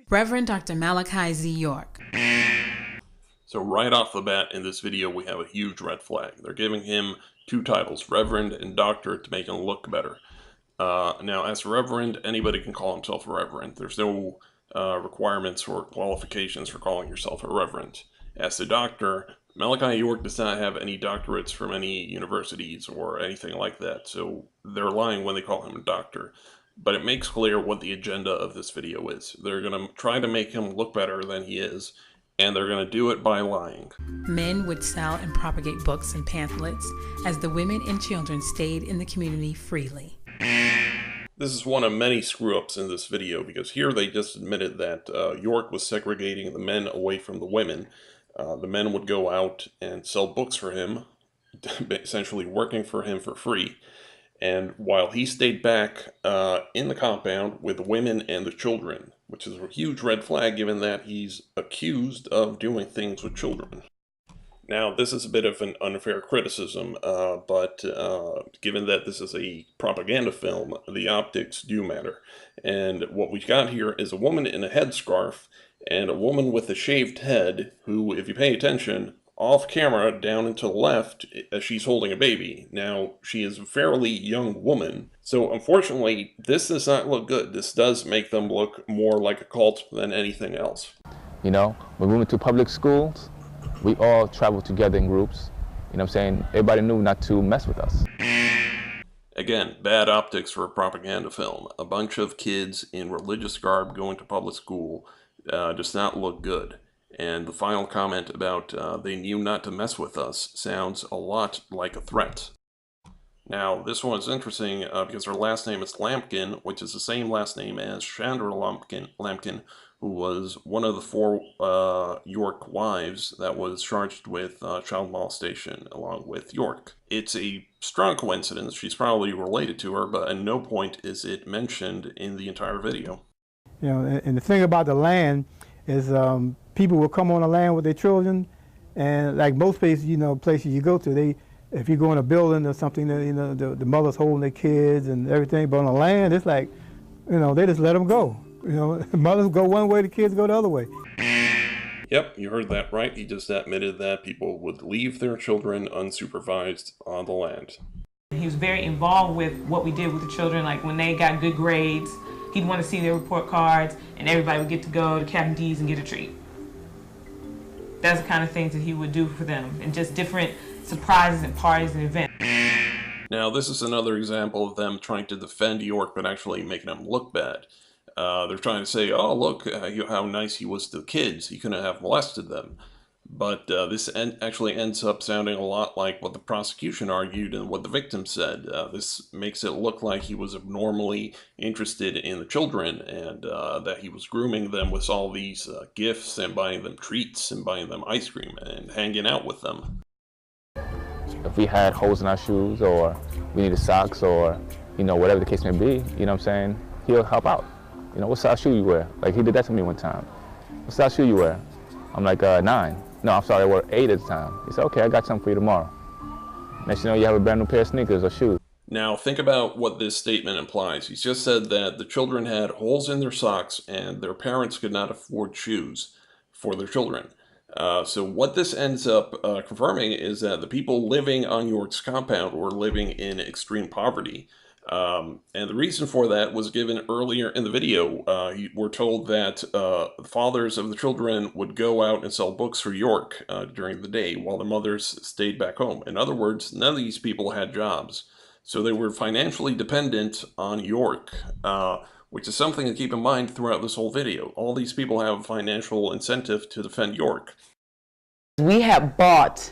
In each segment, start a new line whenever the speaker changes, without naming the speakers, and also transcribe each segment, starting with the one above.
Reverend Dr. Malachi Z. York.
So right off the bat in this video, we have a huge red flag. They're giving him two titles, Reverend and Doctor, to make him look better. Now, as a Reverend, anybody can call himself a Reverend. There's no requirements or qualifications for calling yourself a Reverend. As a Doctor, Malachi York does not have any doctorates from any universities or anything like that, so they're lying when they call him a doctor. But it makes clear what the agenda of this video is. They're going to try to make him look better than he is, and they're going to do it by lying.
Men would sell and propagate books and pamphlets as the women and children stayed in the community freely.
This is one of many screw-ups in this video, because here they just admitted that York was segregating the men away from the women. The men would go out and sell books for him, essentially working for him for free. And while he stayed back in the compound with the women and the children, which is a huge red flag given that he's accused of doing things with children. Now, this is a bit of an unfair criticism, but given that this is a propaganda film, the optics do matter. And what we've got here is a woman in a headscarf and a woman with a shaved head who, if you pay attention, off camera down and to the left, she's holding a baby. Now, she is a fairly young woman, so unfortunately, this does not look good. This does make them look more like a cult than anything else.
You know, when we went to public schools, we all traveled together in groups. You know what I'm saying? Everybody knew not to mess with us.
Again, bad optics for a propaganda film. A bunch of kids in religious garb going to public school does not look good. And the final comment about they knew not to mess with us sounds a lot like a threat. Now, this one is interesting because her last name is Lampkin, which is the same last name as Chandra Lampkin, who was one of the four York wives that was charged with child molestation along with York. It's a strong coincidence. She's probably related to her, but at no point is it mentioned in the entire video.
You know, and the thing about the land is people will come on the land with their children, and like most places, places you go to, if you go in a building or something, the mother's holding their kids and everything, but on the land, it's like, they just let them go. Mothers go one way, the kids go the other way.
Yep, you heard that right. He just admitted that people would leave their children unsupervised on the land.
He was very involved with what we did with the children, like when they got good grades, he'd want to see their report cards, and everybody would get to go to Captain D's and get a treat. That's the kind of things that he would do for them, and just different surprises and parties and events.
Now, this is another example of them trying to defend York, but actually making him look bad. They're trying to say, oh, look how nice he was to the kids. He couldn't have molested them. But this actually ends up sounding a lot like what the prosecution argued and what the victim said. This makes it look like he was abnormally interested in the children, and that he was grooming them with all these gifts and buying them treats and buying them ice cream and hanging out with them.
If we had holes in our shoes, or we needed socks, or, whatever the case may be, he'll help out. What size shoe you wear? Like, he did that to me one time. What size shoe you wear? I'm like, 9. No, I'm sorry, I wore 8 at the time. He said, okay, I got something for you tomorrow. Next you know, you have a brand new pair of sneakers or shoes.
Now, think about what this statement implies. He's just said that the children had holes in their socks and their parents could not afford shoes for their children. So what this ends up confirming is that the people living on York's compound were living in extreme poverty. And the reason for that was given earlier in the video. We're told that the fathers of the children would go out and sell books for York during the day while the mothers stayed back home. In other words, none of these people had jobs. So they were financially dependent on York, which is something to keep in mind throughout this whole video. All these people have a financial incentive to defend York.
We have bought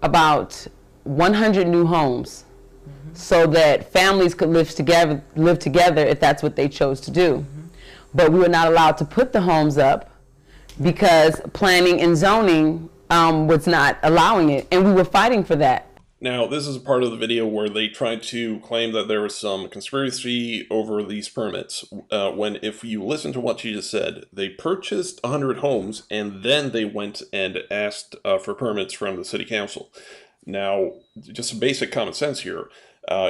about 100 new homes so that families could live together if that's what they chose to do. But we were not allowed to put the homes up because planning and zoning was not allowing it, and we were fighting for that.
Now, this is a part of the video where they tried to claim that there was some conspiracy over these permits, when if you listen to what she just said, they purchased 100 homes and then they went and asked for permits from the city council. Now, just some basic common sense here.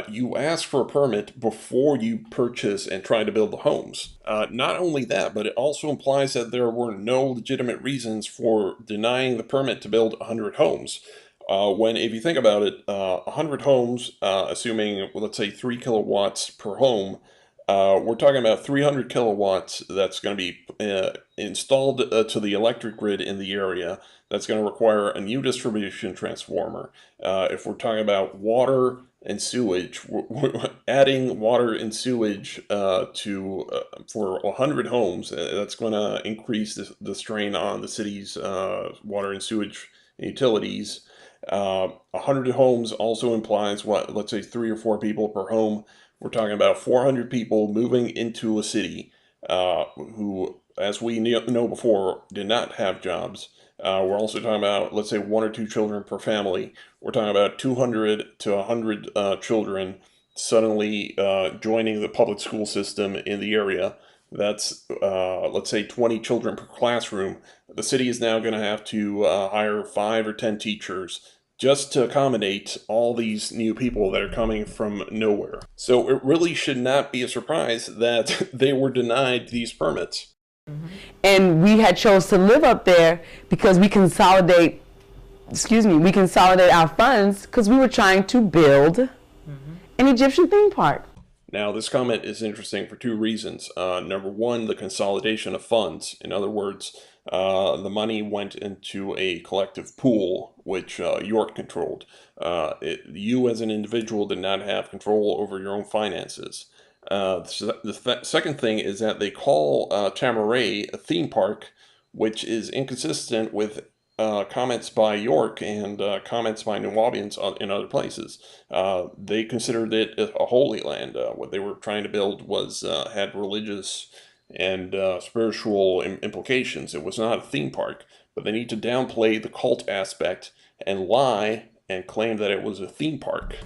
you ask for a permit before you purchase and try to build the homes. Not only that, but it also implies that there were no legitimate reasons for denying the permit to build 100 homes. When, if you think about it, 100 homes, assuming, let's say, 3 kilowatts per home, we're talking about 300 kilowatts that's going to be installed to the electric grid in the area. That's going to require a new distribution transformer. If we're talking about water and sewage, we're adding water and sewage for 100 homes. That's going to increase the strain on the city's water and sewage utilities. 100 homes also implies what, let's say 3 or 4 people per home. We're talking about 400 people moving into a city who, as we know before, did not have jobs. We're also talking about, let's say, 1 or 2 children per family. We're talking about 200 to 100 children suddenly joining the public school system in the area. That's, let's say, 20 children per classroom. The city is now going to have to hire 5 or 10 teachers just to accommodate all these new people that are coming from nowhere. So it really should not be a surprise that they were denied these permits.
And we had chose to live up there because we consolidate our funds because we were trying to build an Egyptian theme park.
Now, this comment is interesting for 2 reasons. Number one, the consolidation of funds. In other words, the money went into a collective pool, which York controlled. You as an individual did not have control over your own finances. The second thing is that they call Tamaray a theme park, which is inconsistent with comments by York and comments by Nuwabians in other places. They considered it a holy land. What they were trying to build was had religious and spiritual implications. It was not a theme park, but they need to downplay the cult aspect and lie and claim that it was a theme park.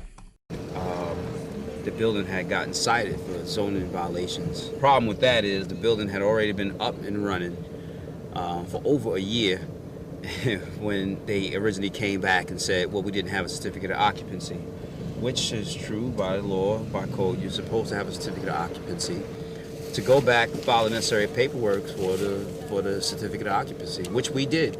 The building had gotten cited for zoning violations. The problem with that is the building had already been up and running for over a year when they originally came back and said, well, we didn't have a certificate of occupancy, which is true by law, by code. You're supposed to have a certificate of occupancy. To go back and file the necessary paperwork for the certificate of occupancy, which we did.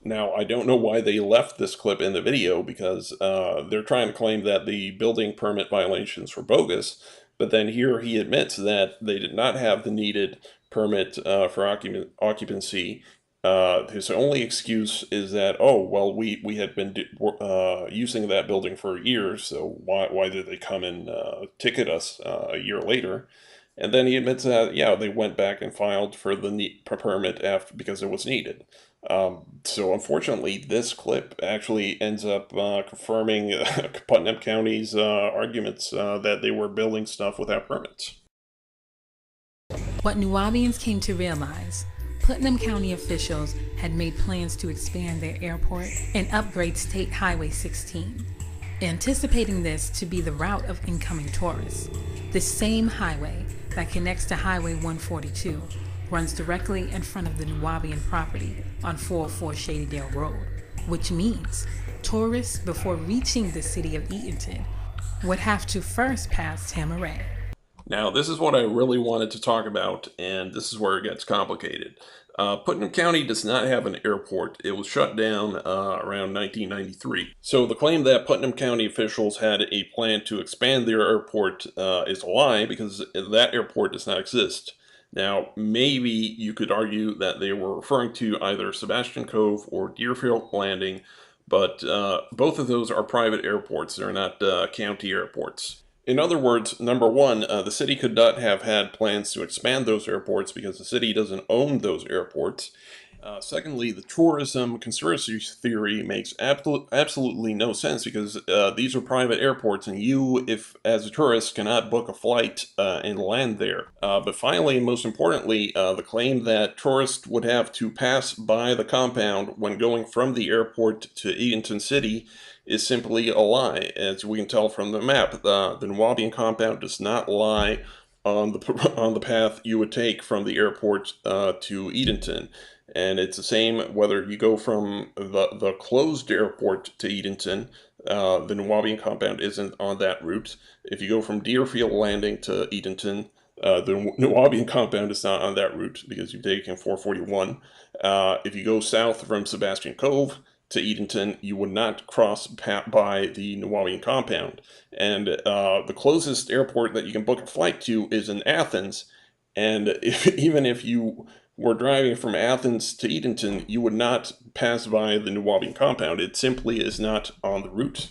Now, I don't know why they left this clip in the video because they're trying to claim that the building permit violations were bogus, but then here he admits that they did not have the needed permit for occupancy. His only excuse is that, oh, well, we had been using that building for years, so why did they come and ticket us a year later? And then he admits that, yeah, they went back and filed for the permit because it was needed. So unfortunately, this clip actually ends up confirming Putnam County's arguments that they were building stuff without permits.
What Nuwabians came to realize, Putnam County officials had made plans to expand their airport and upgrade State Highway 16, anticipating this to be the route of incoming tourists. The same highway that connects to Highway 142 runs directly in front of the Nuwabian property on 404 Shadydale Road, which means tourists, before reaching the city of Eatonton, would have to first pass Tamaray.
Now, this is what I really wanted to talk about, and this is where it gets complicated. Putnam County does not have an airport. It was shut down around 1993. So the claim that Putnam County officials had a plan to expand their airport is a lie because that airport does not exist. Now, maybe you could argue that they were referring to either Sebastian Cove or Deerfield Landing, but both of those are private airports. They're not county airports. In other words, number one, the city could not have had plans to expand those airports because the city doesn't own those airports. Secondly, the tourism conspiracy theory makes absolutely no sense because these are private airports and you, if as a tourist, cannot book a flight and land there. But finally, and most importantly, the claim that tourists would have to pass by the compound when going from the airport to Eatonton City is simply a lie. As we can tell from the map, the Nuwabian compound does not lie on the path you would take from the airport to Eatonton. And it's the same whether you go from the closed airport to Edenton. The Nuwabian compound isn't on that route. If you go from Deerfield Landing to Edenton, the Nuwabian compound is not on that route because you've taken 441. If you go south from Sebastian Cove to Edenton, you would not cross by the Nuwabian compound. And the closest airport that you can book a flight to is in Athens. And even if you were driving from Athens to Edenton, you would not pass by the Nuwabian compound. It simply is not on the route.